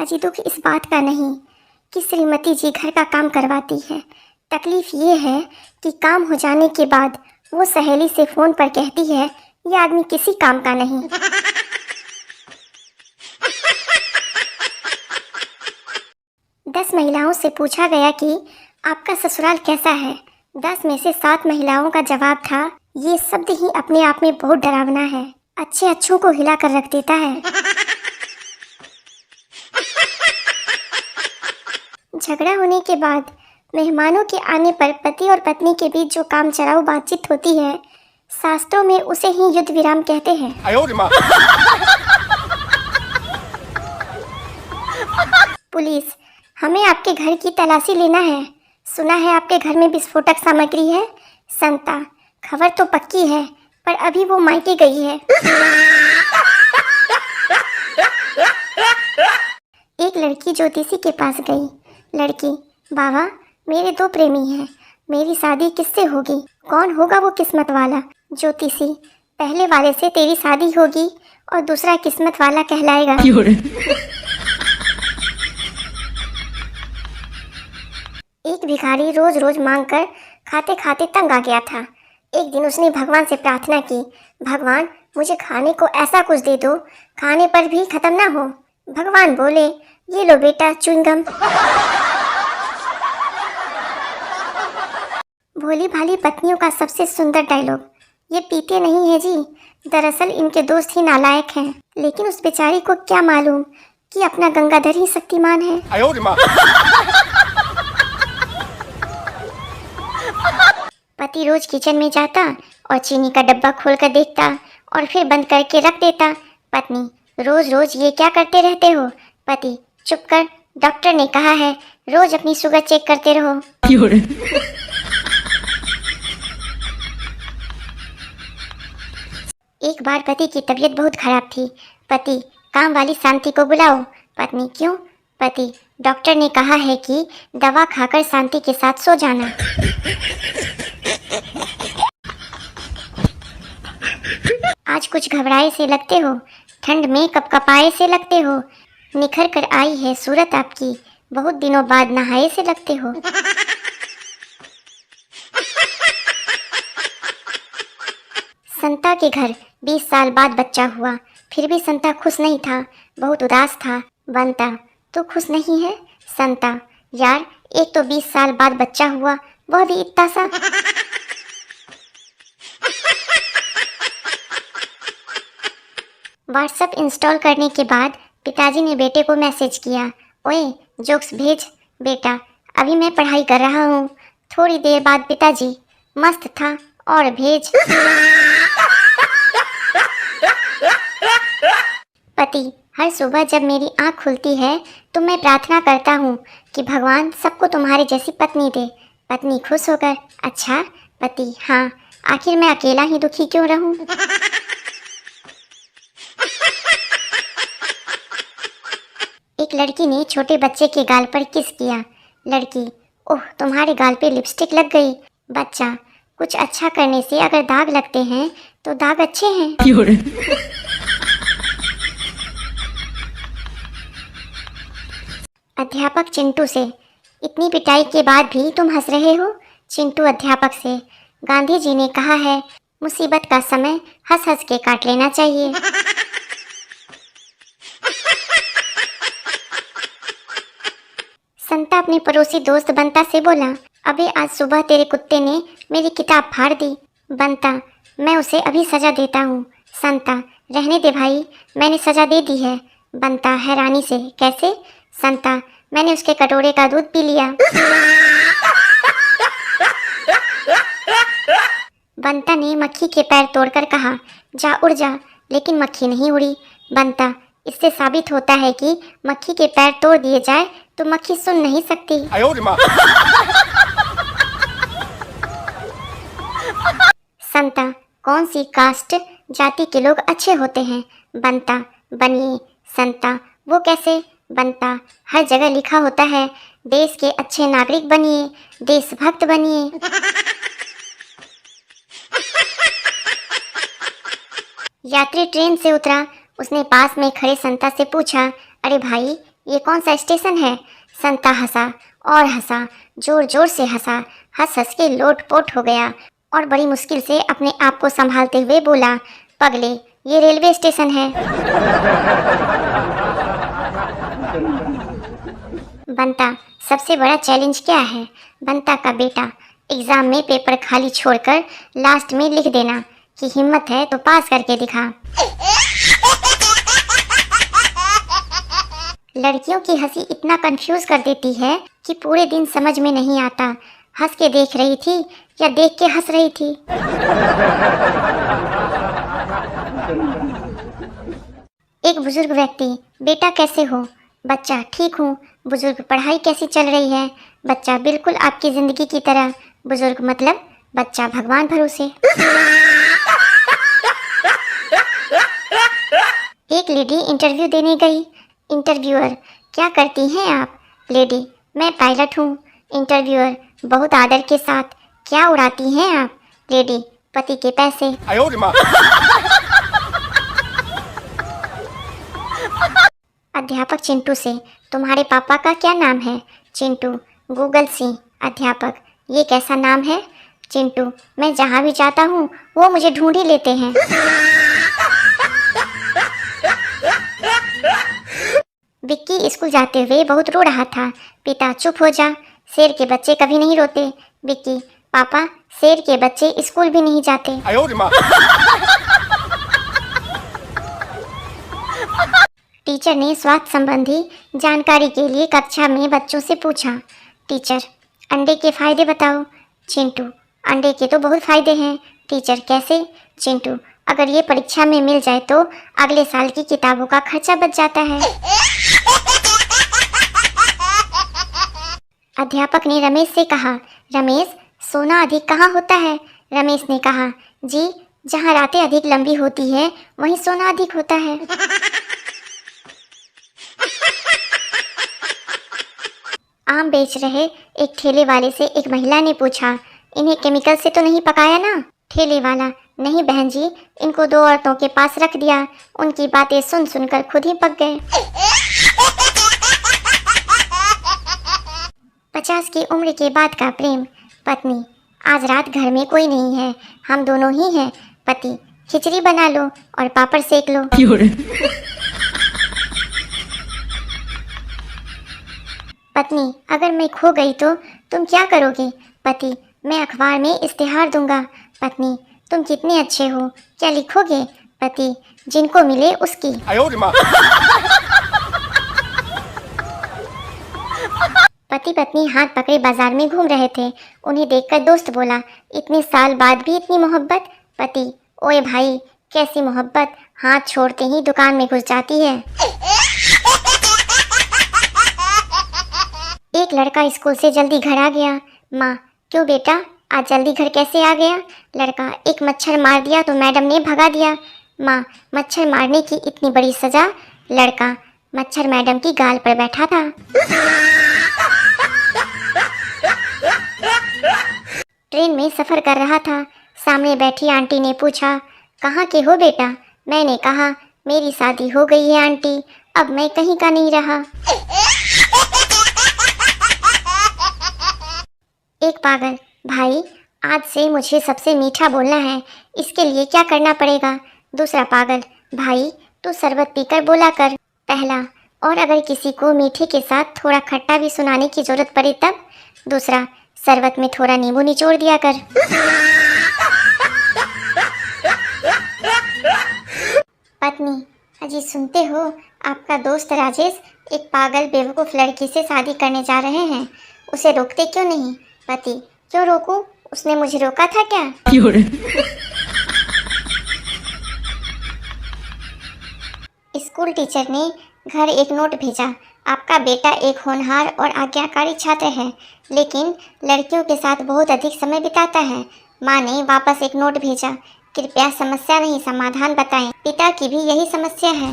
अजी दुख इस बात का नहीं कि श्रीमती जी घर का काम करवाती है, तकलीफ ये है कि काम हो जाने के बाद वो सहेली से फ़ोन पर कहती है ये आदमी किसी काम का नहीं। 10 महिलाओं से पूछा गया कि आपका ससुराल कैसा है। 10 में से 7 महिलाओं का जवाब था ये शब्द ही अपने आप में बहुत डरावना है, अच्छे अच्छों को हिला कर रख देता है। झगड़ा होने के बाद मेहमानों के आने पर पति और पत्नी के बीच जो काम चलाऊ बातचीत होती है, शास्त्रों में उसे ही युद्ध विराम कहते हैं। पुलिस, हमें आपके घर की तलाशी लेना है। सुना है आपके घर में विस्फोटक सामग्री है। संता, खबर तो पक्की है पर अभी वो मायके गई है। एक लड़की ज्योतिषी के पास गई। लड़की, बाबा मेरे 2 प्रेमी हैं, मेरी शादी किससे होगी? कौन होगा वो किस्मत वाला? ज्योतिषी, पहले वाले से तेरी शादी होगी और दूसरा किस्मत वाला कहलाएगा। एक भिखारी रोज रोज मांग कर खाते खाते तंग आ गया था। एक दिन उसने भगवान से प्रार्थना की, भगवान मुझे खाने को ऐसा कुछ दे दो खाने पर भी खत्म ना हो। भगवान बोले, ये लो बेटा च्युइंगम। भोली भाली पत्नियों का सबसे सुंदर डायलॉग, ये पीते नहीं है जी, दरअसल इनके दोस्त ही नालायक हैं। लेकिन उस बेचारी को क्या मालूम कि अपना गंगाधर ही शक्तिमान है। पति रोज किचन में जाता और चीनी का डब्बा खोलकर देखता और फिर बंद करके रख देता। पत्नी, रोज रोज ये क्या करते रहते हो? पति, चुप कर, डॉक्टर ने कहा है रोज अपनी शुगर चेक करते रहो। एक बार पति की तबीयत बहुत खराब थी। पति, काम वाली शांति को बुलाओ। पत्नी, क्यों? पति, डॉक्टर ने कहा है कि दवा खाकर शांति के साथ सो जाना। आज कुछ घबराए से लगते हो, ठंड में कपकपाए से लगते हो, निखर कर आई है सूरत आपकी, बहुत दिनों बाद नहाए से लगते हो। संता के घर 20 साल बाद बच्चा हुआ, फिर भी संता खुश नहीं था, बहुत उदास था। बनता, तू खुश नहीं है? संता, यार एक तो 20 साल बाद बच्चा हुआ, वह भी इतना सा। व्हाट्सएप इंस्टॉल करने के बाद पिताजी ने बेटे को मैसेज किया, ओए जोक्स भेज। बेटा, अभी मैं पढ़ाई कर रहा हूँ। थोड़ी देर बाद पिताजी, मस्त था और भेज। पति, हर सुबह जब मेरी आँख खुलती है तो मैं प्रार्थना करता हूँ कि भगवान सबको तुम्हारी जैसी पत्नी दे। पत्नी खुश होकर, अच्छा। पति, हाँ, आखिर मैं अकेला ही दुखी क्यों रहूँ? एक लड़की ने छोटे बच्चे के गाल पर किस किया। लड़की, ओह तुम्हारे गाल पे लिपस्टिक लग गई। बच्चा, कुछ अच्छा करने से अगर दाग लगते हैं तो दाग अच्छे हैं। अध्यापक चिंटू से, इतनी पिटाई के बाद भी तुम हंस रहे हो? चिंटू अध्यापक से, गांधी जी ने कहा है मुसीबत का समय हंस हंस के काट लेना चाहिए। संता अपने पड़ोसी दोस्त बंता से बोला, अबे आज सुबह तेरे कुत्ते ने मेरी किताब फाड़ दी। बंता, मैं उसे अभी सजा देता हूँ। संता, रहने दे भाई, मैंने सजा दे दी है। बंता हैरानी से, कैसे? संता, मैंने उसके कटोरे का दूध पी लिया। बंता ने मक्खी के पैर तोड़कर कहा, जा उड़ जा, लेकिन मक्खी नहीं उड़ी। बंता, इससे साबित होता है कि मक्खी के पैर तोड़ दिए जाए तो मक्खी सुन नहीं सकती। संता, कौन सी कास्ट जाति के लोग अच्छे होते हैं? बंता, बनिए। संता, वो कैसे? बंता, हर जगह लिखा होता है देश के अच्छे नागरिक बनिए, देशभक्त बनिए। यात्री ट्रेन से उतरा। उसने पास में खड़े संता से पूछा, अरे भाई ये कौन सा स्टेशन है? संता हंसा और हंसा, जोर जोर से हंसा, हंस हंस के लोटपोट हो गया और बड़ी मुश्किल से अपने आप को संभालते हुए बोला, पगले, ये रेलवे स्टेशन है। बंता, सबसे बड़ा चैलेंज क्या है? बंता का बेटा, एग्जाम में पेपर खाली छोड़कर लास्ट में लिख देना कि हिम्मत है तो पास करके दिखा। लड़कियों की हंसी इतना कंफ्यूज कर देती है कि पूरे दिन समझ में नहीं आता, हंस के देख रही थी या देख के हंस रही थी। एक बुजुर्ग व्यक्ति, बेटा कैसे हो? बच्चा, ठीक हूँ। बुजुर्ग, पढ़ाई कैसी चल रही है? बच्चा, बिल्कुल आपकी जिंदगी की तरह। बुजुर्ग, मतलब? बच्चा, भगवान भरोसे। एक लेडी इंटरव्यू देने गई। इंटरव्यूअर, क्या करती हैं आप? लेडी, मैं पायलट हूँ। इंटरव्यूअर, बहुत आदर के साथ, क्या उड़ाती हैं आप? लेडी, पति के पैसे। अध्यापक चिंटू से, तुम्हारे पापा का क्या नाम है? चिंटू, गूगल सिंह। अध्यापक, ये कैसा नाम है? चिंटू, मैं जहाँ भी जाता हूँ वो मुझे ढूंढ ही लेते हैं। विक्की स्कूल जाते हुए बहुत रो रहा था। पिता, चुप हो जा, शेर के बच्चे कभी नहीं रोते। विक्की, पापा, शेर के बच्चे स्कूल भी नहीं जाते। टीचर ने स्वास्थ्य संबंधी जानकारी के लिए कक्षा में बच्चों से पूछा। टीचर, अंडे के फायदे बताओ। चिंटू, अंडे के तो बहुत फायदे हैं। टीचर, कैसे? चिंटू, अगर ये परीक्षा में मिल जाए तो अगले साल की किताबों का खर्चा बच जाता है। अध्यापक ने रमेश से कहा, रमेश, सोना अधिक कहाँ होता है? रमेश ने कहा, जी, जहाँ रातें अधिक लंबी होती है वहीं सोना अधिक होता है। आम बेच रहे एक ठेले वाले से एक महिला ने पूछा, इन्हें केमिकल से तो नहीं पकाया ना? ठेले वाला, नहीं बहन जी, इनको 2 औरतों के पास रख दिया, उनकी बातें सुन सुनकर खुद ही पक गए। 50 की उम्र के बाद का प्रेम। पत्नी, आज रात घर में कोई नहीं है, हम दोनों ही हैं। पति, खिचड़ी बना लो और पापड़ सेक लो। पत्नी, अगर मैं खो गई तो तुम क्या करोगे? पति, मैं अखबार में इश्तिहार दूंगा। पत्नी, तुम कितने अच्छे हो, क्या लिखोगे? पति, जिनको मिले उसकी। पति पत्नी हाथ पकड़े बाजार में घूम रहे थे। उन्हें देखकर दोस्त बोला, इतने साल बाद भी इतनी मोहब्बत? पति, ओए भाई, कैसी मोहब्बत, हाथ छोड़ते ही दुकान में घुस जाती है। एक लड़का स्कूल से जल्दी घर आ गया। माँ, क्यों बेटा, आज जल्दी घर कैसे आ गया? लड़का, एक मच्छर मार दिया तो मैडम ने भगा दिया। माँ, मच्छर मारने की इतनी बड़ी सजा? लड़का, मच्छर मैडम की गाल पर बैठा था। ट्रेन में सफ़र कर रहा था। सामने बैठी आंटी ने पूछा, कहाँ के हो बेटा? मैंने कहा, मेरी शादी हो गई है आंटी, अब मैं कहीं का नहीं रहा। एक पागल, भाई, आज से मुझे सबसे मीठा बोलना है, इसके लिए क्या करना पड़ेगा? दूसरा पागल, भाई, तू शरबत पीकर बोला कर। पहला, और अगर किसी को मीठे के साथ थोड़ा खट्टा भी सुनाने की जरूरत पड़े तब? दूसरा, शरबत में थोड़ा नींबू निचोड़ दिया कर। पत्नी, अजी सुनते हो, आपका दोस्त राजेश एक पागल बेवकूफ़ लड़की से शादी करने जा रहे हैं, उसे रोकते क्यों नहीं? पति, क्यों रोकूं? उसने मुझे रोका था क्या? स्कूल टीचर ने घर एक नोट भेजा, आपका बेटा एक होनहार और आज्ञाकारी छात्र है, लेकिन लड़कियों के साथ बहुत अधिक समय बिताता है। माँ ने वापस एक नोट भेजा, कृपया समस्या नहीं समाधान बताएं। पिता की भी यही समस्या है।